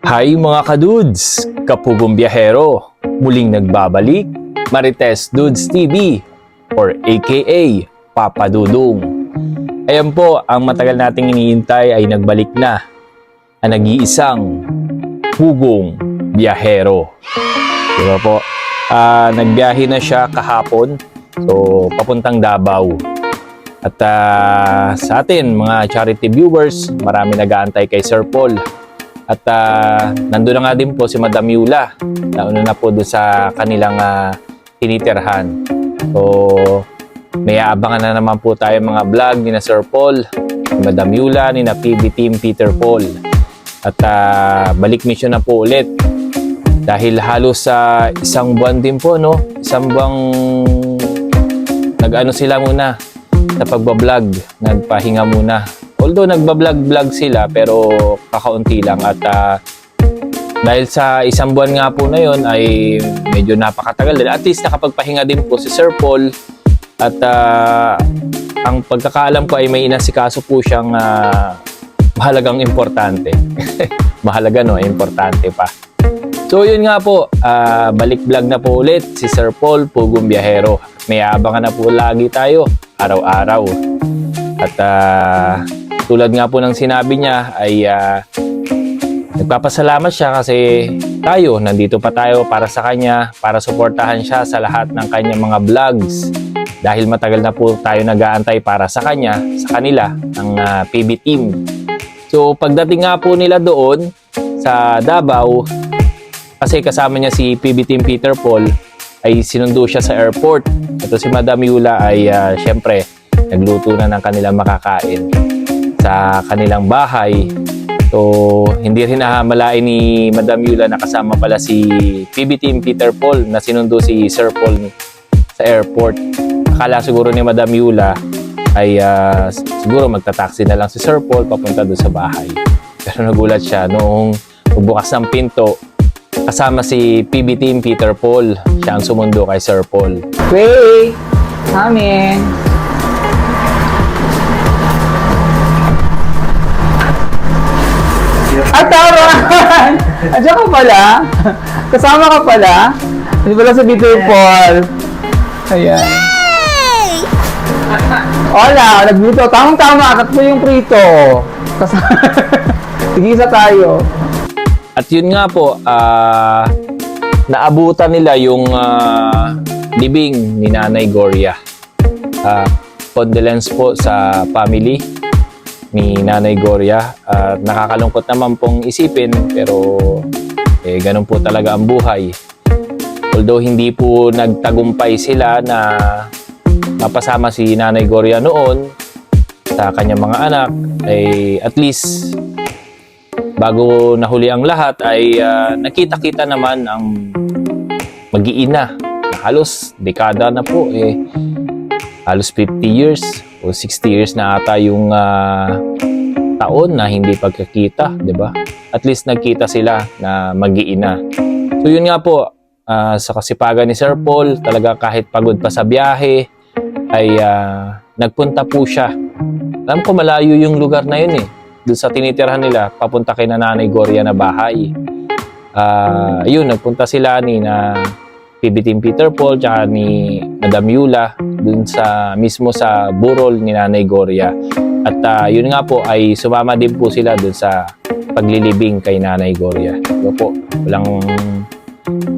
Hi mga kadudes, Kapugong Biyahero, muling nagbabalik, Marites Dudes TV or aka Papa Dudong. Ayan po, ang matagal nating iniintay ay nagbalik na, ang nag-iisang Pugong Biyahero. Diba po? Nagbiyahe na siya kahapon, so papuntang Davao. At sa atin, mga charity viewers, marami nag-aantay kay Sir Paul. At nandun na nga din po si Madam Yula. Nauna na po doon sa kanilang tinitirhan. So, may aabangan na naman po tayo mga vlog ni na Sir Paul, ni Madam Yula, ni na PB Team Peter Paul. At balik mission na po ulit. Dahil halos sa isang buwan din po, no? Isang buwang nag-ano sila muna sa pagbablog, nagpahinga muna. Although nagbablog-vlog sila pero kakaunti lang at dahil sa isang buwan nga po na yon ay medyo napakatagal din. At least nakapagpahinga din po si Sir Paul at ang pagkakaalam ko ay may inasikaso po siyang mahalagang importante. Mahalaga no, importante pa. So yun nga po, balik vlog na po ulit si Sir Paul, Pugong Biyahero. May abangan na po lagi tayo, araw-araw. At tulad nga po ng sinabi niya ay nagpapasalamat siya kasi tayo, nandito pa tayo para sa kanya, para suportahan siya sa lahat ng kanyang mga vlogs. Dahil matagal na po tayo nag-aantay para sa kanya, sa kanila, ng PB Team. So pagdating nga po nila doon sa Davao, kasi kasama niya si PB Team Peter Paul, ay sinundo siya sa airport. Ito si Madam Yula ay syempre nagluto na ng kanilang makakain sa kanilang bahay. So, hindi rin malain ni Madam Yula na kasama pala si PB Team Peter Paul na sinundo si Sir Paul sa airport. Akala siguro ni Madam Yula ay siguro magta-taxi na lang si Sir Paul papunta doon sa bahay. Pero nagulat siya noong bukas ng pinto, kasama si PB Team Peter Paul. Siya ang sumundo kay Sir Paul. Wait! Amin! Taran! Andiyan ka pala? Kasama ka pala? Hindi pala si Peter Paul. Ayan. Hola! Nagluto. Tamang-tama. Tatlo yung prito. Tigisa tayo. At yun nga po, naabutan nila yung libing ni Nanay Gloria. Condolence po sa family ni Nanay Gloria. Nakakalungkot naman pong isipin pero ganun po talaga ang buhay. Although hindi po nagtagumpay sila na mapasama si Nanay Gloria noon sa kanyang mga anak, ay at least bago nahuli ang lahat ay nakita-kita naman ang mag-iina na halos dekada na po, halos 50 years o 60 years na ata yung taon na hindi pagkakita, di ba? At least nagkita sila na mag-iina. So yun nga po, sa kasipagan ni Sir Paul, talaga kahit pagod pa sa biyahe ay nagpunta po siya. Alam ko malayo yung lugar na yun doon sa tinitirhan nila, papunta kay Nanay Gloria na bahay. Yun, nagpunta sila ni na PB Team Peter Paul tsaka ni Madam Yula doon sa mismo sa burol ni Nanay Gloria. At yun nga po ay sumama din po sila doon sa paglilibing kay Nanay Gloria. Diba po, walang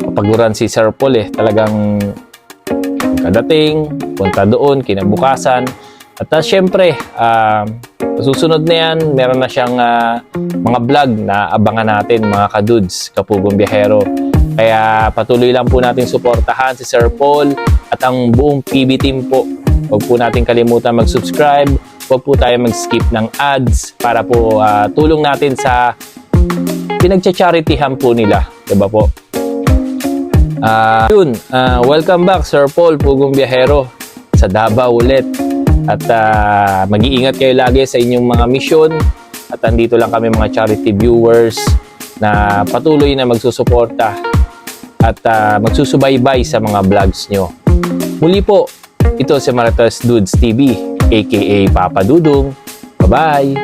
papaguran si Sir Paul talagang kadating, punta doon, kinabukasan. At syempre, susunod na yan, meron na siyang mga vlog na abangan natin mga kadudes, Kapugong Biyahero. Kaya patuloy lang po natin suportahan si Sir Paul at ang buong PB Team po. Huwag po natin kalimutan mag-subscribe, huwag po tayo mag-skip ng ads para po tulong natin sa pinagcha-charityhan po nila. Diba po? Welcome back Sir Paul, Pugong Biyahero sa Davao ulit. At mag-iingat kayo lagi sa inyong mga mission. At andito lang kami mga charity viewers na patuloy na magsusuporta at magsusubaybay sa mga vlogs nyo. Muli po, ito si Marites Dudes TV, aka Papa Dudong. Bye-bye!